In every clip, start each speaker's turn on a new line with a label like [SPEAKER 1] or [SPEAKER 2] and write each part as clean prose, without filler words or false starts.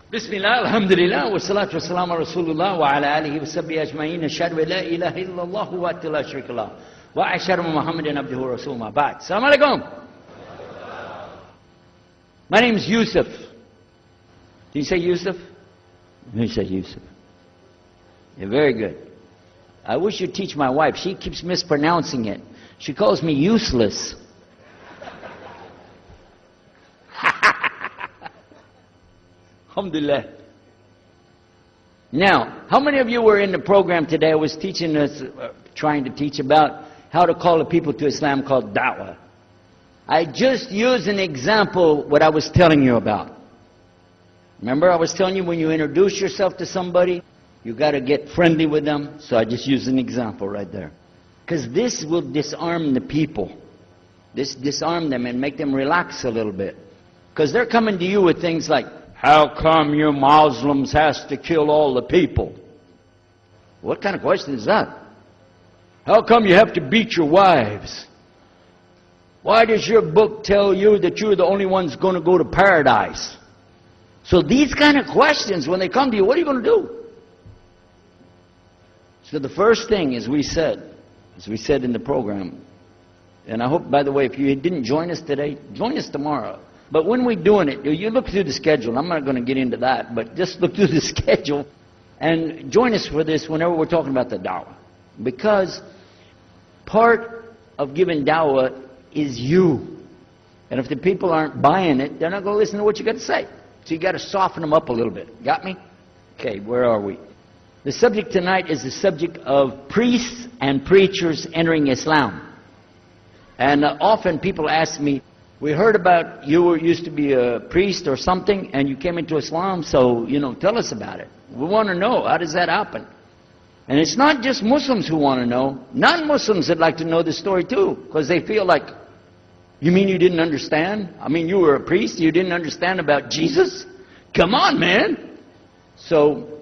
[SPEAKER 1] Bismillah, alhamdulillah, wa salatu wa salam ala Rasulullah wa ala alihi wa sahbihi ajma'in, ashhadu an la ilaha illallah wa la sharika lah, wa ashhadu Muhammadan abduhu wa rasuluhu ma ba'd. Assalamu alaikum. My name is Yousef. Did you say Yousef? You said Yousef. Yeah, very good. I wish you'd teach my wife. She keeps mispronouncing it. She calls me useless. Alhamdulillah. Now, how many of you were in the program today? I was teaching us, trying to teach about how to call the people to Islam called da'wah. I just used an example what I was telling you about. Remember I was telling you when you introduce yourself to somebody, you got to get friendly with them. So I just used an example right there. Because this will disarm the people. This disarm them and make them relax a little bit. Because they're coming to you with things like, how come you Muslims has to kill all the people? What kind of question is that? How come you have to beat your wives? Why does your book tell you that you're the only ones going to go to paradise? So these kind of questions, when they come to you, what are you going to do? So the first thing, as we said in the program, and I hope, by the way, if you didn't join us today, join us tomorrow. But when we're doing it, you look through the schedule. I'm not going to get into that, but just look through the schedule and join us for this whenever we're talking about the da'wah. Because part of giving da'wah is you. And if the people aren't buying it, they're not going to listen to what you got to say. So you got to soften them up a little bit. Got me? Okay, where are we? The subject tonight is the subject of priests and preachers entering Islam. And often people ask me, we heard about you used to be a priest or something and you came into Islam, so, tell us about it. We want to know, how does that happen? And it's not just Muslims who want to know. Non-Muslims would like to know the story too, because they feel like, you mean you didn't understand? I mean, you were a priest, you didn't understand about Jesus? Come on, man! So,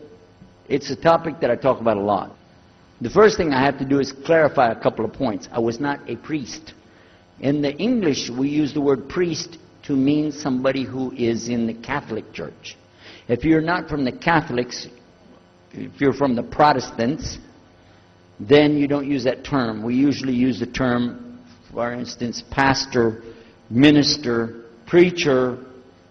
[SPEAKER 1] it's a topic that I talk about a lot. The first thing I have to do is clarify a couple of points. I was not a priest. In the English, we use the word priest to mean somebody who is in the Catholic Church. If you're not from the Catholics, if you're from the Protestants, then you don't use that term. We usually use the term, for instance, pastor, minister, preacher,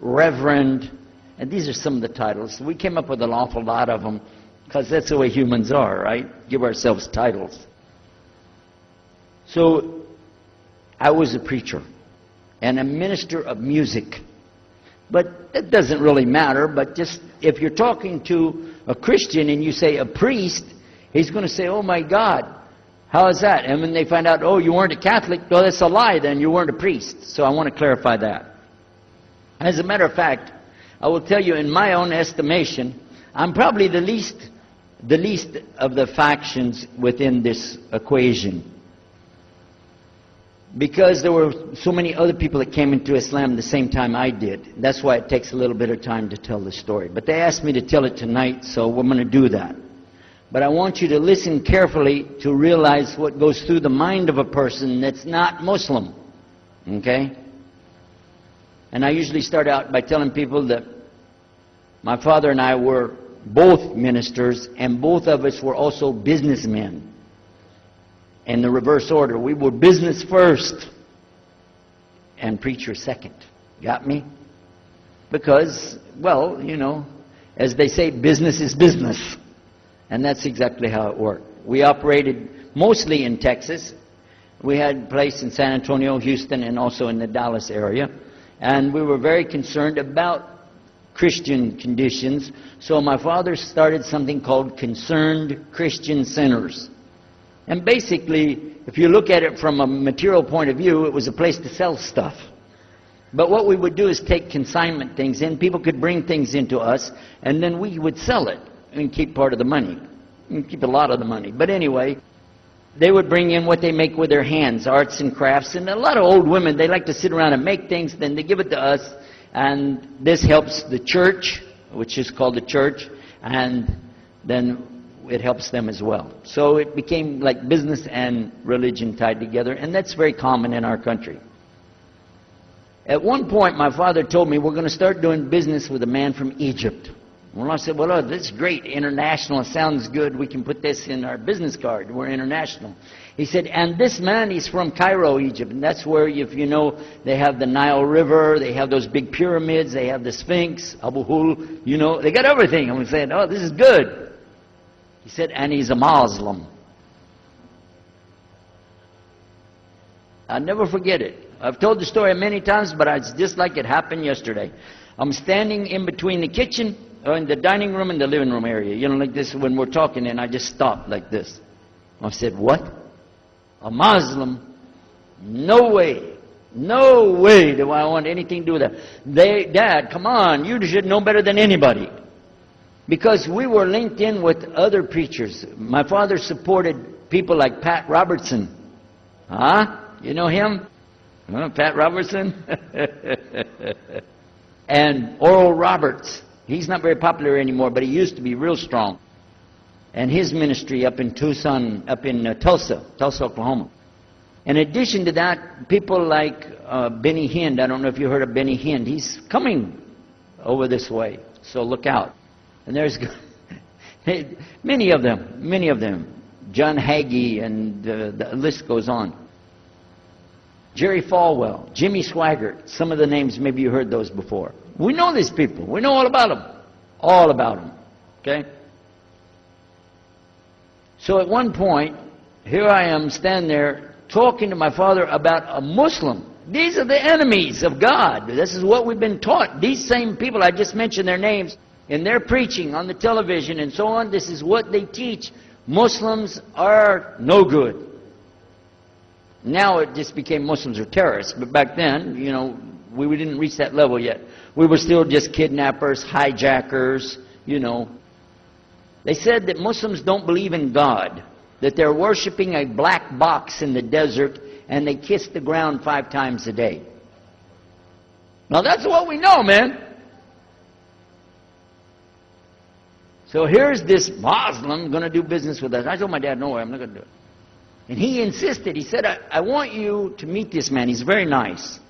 [SPEAKER 1] reverend, and these are some of the titles. We came up with an awful lot of them because that's the way humans are, right? Give ourselves titles. So, I was a preacher and a minister of music. But it doesn't really matter, but just if you're talking to a Christian and you say a priest, he's going to say, oh my God, how is that? And when they find out, oh, you weren't a Catholic, well, that's a lie, then you weren't a priest. So I want to clarify that. As a matter of fact, I will tell you in my own estimation, I'm probably the least of the factions within this equation. Because there were so many other people that came into Islam the same time I did. That's why it takes a little bit of time to tell the story. But they asked me to tell it tonight, so we're going to do that. But I want you to listen carefully to realize what goes through the mind of a person that's not Muslim. Okay? And I usually start out by telling people that my father and I were both ministers, and both of us were also businessmen. In the reverse order. We were business first and preacher second. Got me? Because, well, as they say, business is business. And that's exactly how it worked. We operated mostly in Texas. We had a place in San Antonio, Houston, and also in the Dallas area. And we were very concerned about Christian conditions. So my father started something called Concerned Christian Centers. And basically, if you look at it from a material point of view, it was a place to sell stuff. But what we would do is take consignment things in. People could bring things into us, and then we would sell it and keep part of the money. And keep a lot of the money. But anyway, they would bring in what they make with their hands, arts and crafts. And a lot of old women, they like to sit around and make things, then they give it to us. And this helps the church, which is called the church, and then it helps them as well. So it became like business and religion tied together, and that's very common in our country. At one point, my father told me, we're going to start doing business with a man from Egypt. Well, I said, well, this is great. International. It sounds good. We can put this in our business card. We're international. He said, and this man, he's from Cairo, Egypt. And that's where, if you know, they have the Nile River. They have those big pyramids. They have the Sphinx, Abu Hul. You know, they got everything. I'm saying, oh, this is good. He said, and he's a Muslim. I'll never forget it. I've told the story many times, but it's just like it happened yesterday. I'm standing in between the kitchen, in the dining room and the living room area. You know, like this when we're talking, and I just stopped like this. I said, what? A Muslim? No way. No way do I want anything to do with that. Dad, come on, you should know better than anybody. Because we were linked in with other preachers. My father supported people like Pat Robertson. Huh? You know him? Pat Robertson? And Oral Roberts. He's not very popular anymore, but he used to be real strong. And his ministry up in Tucson, up in Tulsa, Oklahoma. In addition to that, people like Benny Hinn. I don't know if you heard of Benny Hinn. He's coming over this way, so look out. And there's many of them. John Hagee, and the list goes on. Jerry Falwell, Jimmy Swaggart, some of the names, maybe you heard those before. We know these people. We know all about them. All about them. Okay? So at one point, here I am standing there talking to my father about a Muslim. These are the enemies of God. This is what we've been taught. These same people, I just mentioned their names, in their preaching on the television and so on, this is what they teach. Muslims are no good. Now it just became Muslims are terrorists. But back then, you know, we didn't reach that level yet. We were still just kidnappers, hijackers, you know. They said that Muslims don't believe in God, that they're worshiping a black box in the desert, and they kiss the ground 5 times a day. Now that's what we know, man. So here's this Muslim going to do business with us. I told my dad, no way, I'm not going to do it. And he insisted. He said, I want you to meet this man. He's very nice.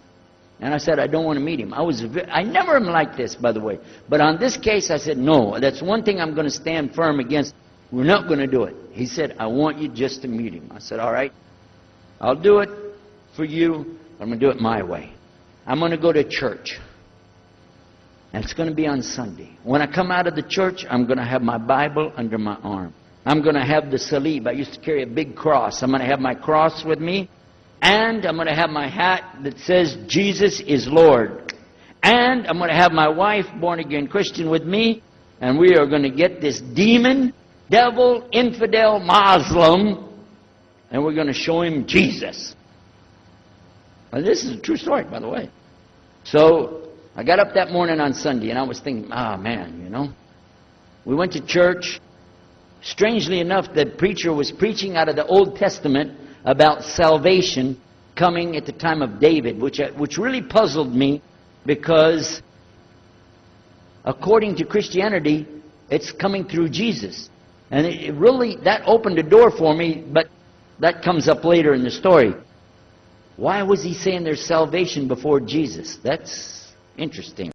[SPEAKER 1] And I said, I don't want to meet him. I never am like this, by the way. But on this case, I said, no, that's one thing I'm going to stand firm against. We're not going to do it. He said, I want you just to meet him. I said, all right, I'll do it for you. I'm going to do it my way. I'm going to go to church. And it's going to be on Sunday. When I come out of the church, I'm going to have my Bible under my arm. I'm going to have the salib. I used to carry a big cross. I'm going to have my cross with me. And I'm going to have my hat that says, Jesus is Lord. And I'm going to have my wife, born-again Christian, with me. And we are going to get this demon, devil, infidel, Muslim, and we're going to show him Jesus. Now, this is a true story, by the way. So I got up that morning on Sunday, and I was thinking, man, you know. We went to church. Strangely enough, the preacher was preaching out of the Old Testament about salvation coming at the time of David, which really puzzled me, because according to Christianity, it's coming through Jesus. And it really, that opened a door for me, but that comes up later in the story. Why was he saying there's salvation before Jesus? That's interesting.